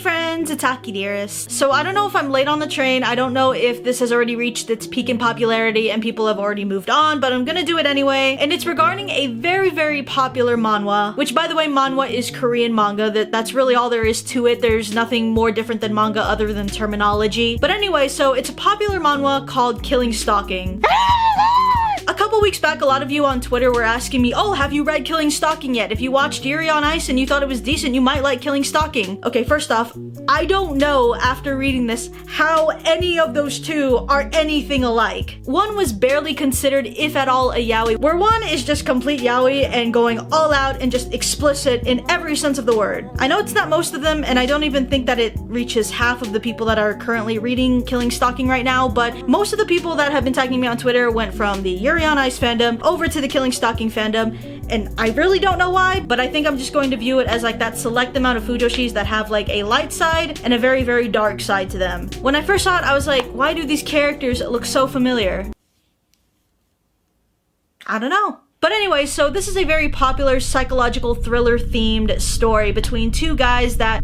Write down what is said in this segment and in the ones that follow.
friends, it's Aki Dearest. So I don't know if I'm late on the train, I don't know if this has already reached its peak in popularity and people have already moved on, but I'm gonna do it anyway. And it's regarding a very, very popular manhwa, which by the way, manhwa is Korean manga. That's really all there is to it. There's nothing more different than manga other than terminology. But anyway, so it's a popular manhwa called Stalking. A couple weeks back, a lot of you on Twitter were asking me, oh, have you read Stalking yet? If you watched Yuri on Ice and you thought it was decent, you might like Stalking. Okay, first off, I don't know after reading this how any of those two are anything alike. One was barely considered, if at all, a yaoi, where one is just complete yaoi and going all out and just explicit in every sense of the word. I know it's not most of them, and I don't even think that it reaches half of the people that are currently reading Stalking right now, but most of the people that have been tagging me on Twitter went from the Yuri on Ice fandom over to the Stalking fandom, and I really don't know why, but I think I'm just going to view it as like that select amount of fujoshis that have like a light side and a very, very dark side to them. When I first saw it, I was like, why do these characters look so familiar? I don't know. But anyway, so this is a very popular psychological thriller themed story between two guys that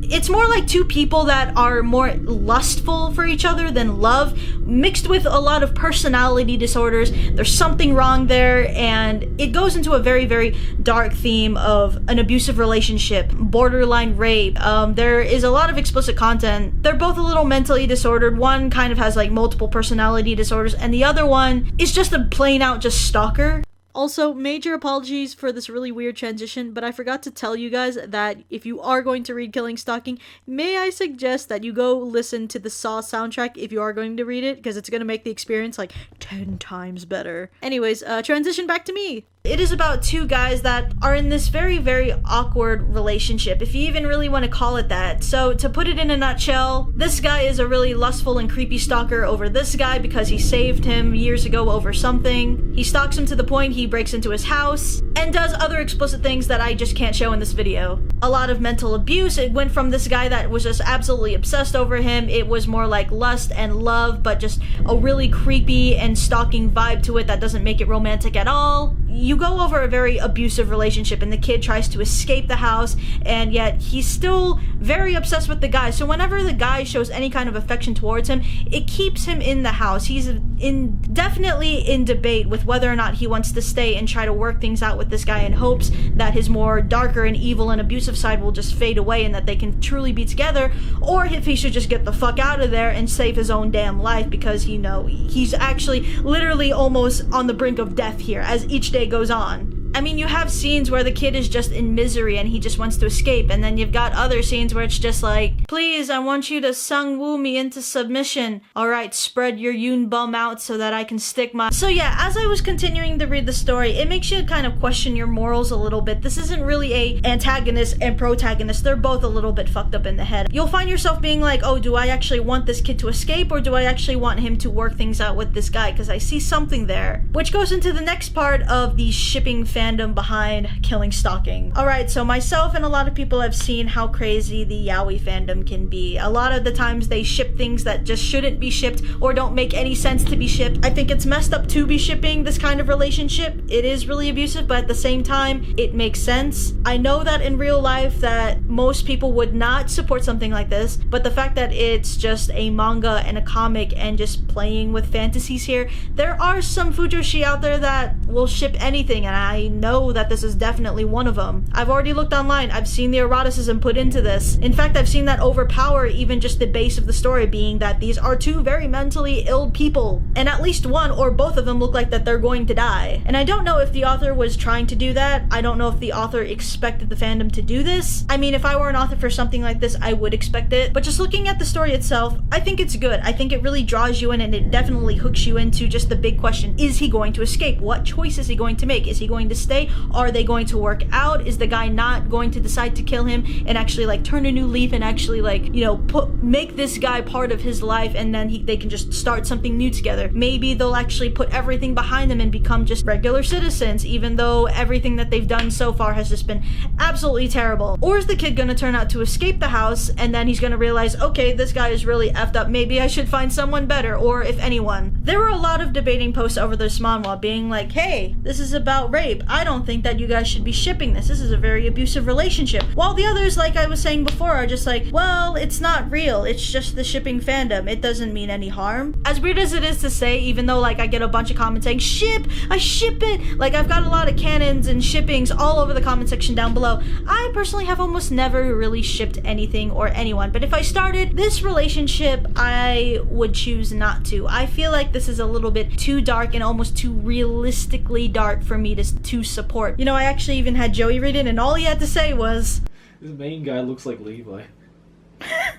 it's more like two people that are more lustful for each other than love, mixed with a lot of personality disorders. There's something wrong there, and it goes into a very, very dark theme of an abusive relationship, borderline rape. There is a lot of explicit content. They're both a little mentally disordered. One kind of has like multiple personality disorders, and the other one is just a plain out just stalker. Also, major apologies for this really weird transition, but I forgot to tell you guys that if you are going to read Stalking, may I suggest that you go listen to the Saw soundtrack if you are going to read it, because it's going to make the experience like 10 times better. Anyways, transition back to me. It is about two guys that are in this very, very awkward relationship, if you even really want to call it that. So to put it in a nutshell, this guy is a really lustful and creepy stalker over this guy because he saved him years ago over something. He stalks him to the point he breaks into his house and does other explicit things that I just can't show in this video. A lot of mental abuse. It went from this guy that was just absolutely obsessed over him. It was more like lust and love, but just a really creepy and stalking vibe to it that doesn't make it romantic at all. You go over a very abusive relationship and the kid tries to escape the house, and yet he's still very obsessed with the guy. So whenever the guy shows any kind of affection towards him, it keeps him in the house. He's definitely in debate with whether or not he wants to stay and try to work things out with this guy in hopes that his more darker and evil and abusive side will just fade away and that they can truly be together, or if he should just get the fuck out of there and save his own damn life, because you know he's actually literally almost on the brink of death here as each day goes on. I mean, you have scenes where the kid is just in misery and he just wants to escape, and then you've got other scenes where it's just like, please, I want you to sung-woo me into submission. Alright, spread your yoon bum out so that I can stick my... So yeah, as I was continuing to read the story, it makes you kind of question your morals a little bit. This isn't really a antagonist and protagonist. They're both a little bit fucked up in the head. You'll find yourself being like, oh, do I actually want this kid to escape, or do I actually want him to work things out with this guy? Because I see something there. Which goes into the next part of the shipping fandom behind Stalking. Alright, so myself and a lot of people have seen how crazy the yaoi fandom can be. A lot of the times they ship things that just shouldn't be shipped or don't make any sense to be shipped. I think it's messed up to be shipping this kind of relationship. It is really abusive, but at the same time, it makes sense. I know that in real life that most people would not support something like this, but the fact that it's just a manga and a comic and just playing with fantasies here, there are some fujoshi out there that will ship anything, and I know that this is definitely one of them. I've already looked online. I've seen the eroticism put into this. In fact, I've seen that overpower even just the base of the story, being that these are two very mentally ill people, and at least one or both of them look like that they're going to die. And I don't know if the author was trying to do that. I don't know if the author expected the fandom to do this. I mean, if I were an author for something like this, I would expect it. But just looking at the story itself, I think it's good. I think it really draws you in, and it definitely hooks you into just the big question. Is he going to escape? What choice is he going to make? Is he going to stay? Are they going to work out? Is the guy not going to decide to kill him and actually like turn a new leaf and actually like, you know, make this guy part of his life, and then they can just start something new together? Maybe they'll actually put everything behind them and become just regular citizens, even though everything that they've done so far has just been absolutely terrible. Or is the kid gonna turn out to escape the house, and then he's gonna realize, okay, this guy is really effed up, maybe I should find someone better, or if anyone. There were a lot of debating posts over this manhwa being like, hey, this is about rape. I don't think that you guys should be shipping this. This is a very abusive relationship. While the others, like I was saying before, are just like, well, it's not real. It's just the shipping fandom. It doesn't mean any harm. As weird as it is to say, even though like I get a bunch of comments saying, ship, I ship it. Like I've got a lot of canons and shippings all over the comment section down below. I personally have almost never really shipped anything or anyone. But if I started this relationship, I would choose not to. I feel like this is a little bit too dark and almost too realistically dark for me to support. You know, I actually even had Joey read it and all he had to say was, this main guy looks like Levi.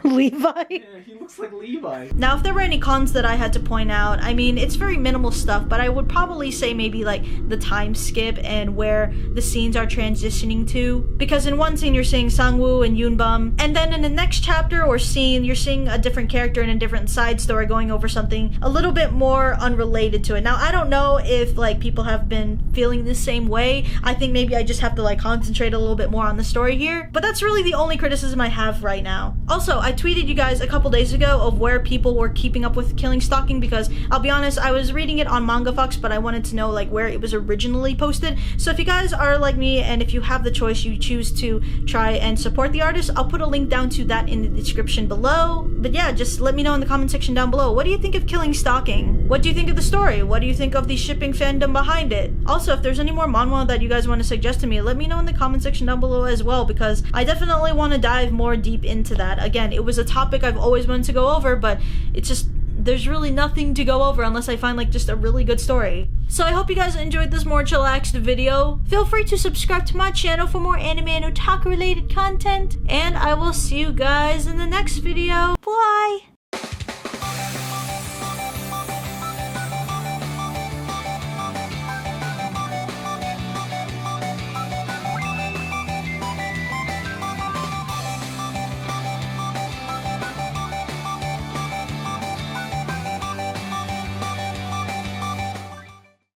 Levi? Yeah, he looks like Levi. Now, if there were any cons that I had to point out, I mean, it's very minimal stuff, but I would probably say maybe like the time skip and where the scenes are transitioning to. Because in one scene you're seeing Sangwoo and Yoonbum, and then in the next chapter or scene you're seeing a different character in a different side story going over something a little bit more unrelated to it. Now, I don't know if like people have been feeling the same way. I think maybe I just have to like concentrate a little bit more on the story here, but that's really the only criticism I have right now. Also, I tweeted you guys a couple days ago of where people were keeping up with Killing Stalking because I'll be honest, I was reading it on Manga but I wanted to know like where it was originally posted. So if you guys are like me and if you have the choice, you choose to try and support the artist, I'll put a link down to that in the description below. But yeah, just let me know in the comment section down below. What do you think of Killing Stalking? What do you think of the story? What do you think of the shipping fandom behind it? Also, if there's any more manhwa that you guys want to suggest to me, let me know in the comment section down below as well because I definitely want to dive more deep into that. Again, it was a topic I've always wanted to go over, but it's just, there's really nothing to go over unless I find like just a really good story. So I hope you guys enjoyed this more chillaxed video. Feel free to subscribe to my channel for more anime and otaku related content, and I will see you guys in the next video. Bye!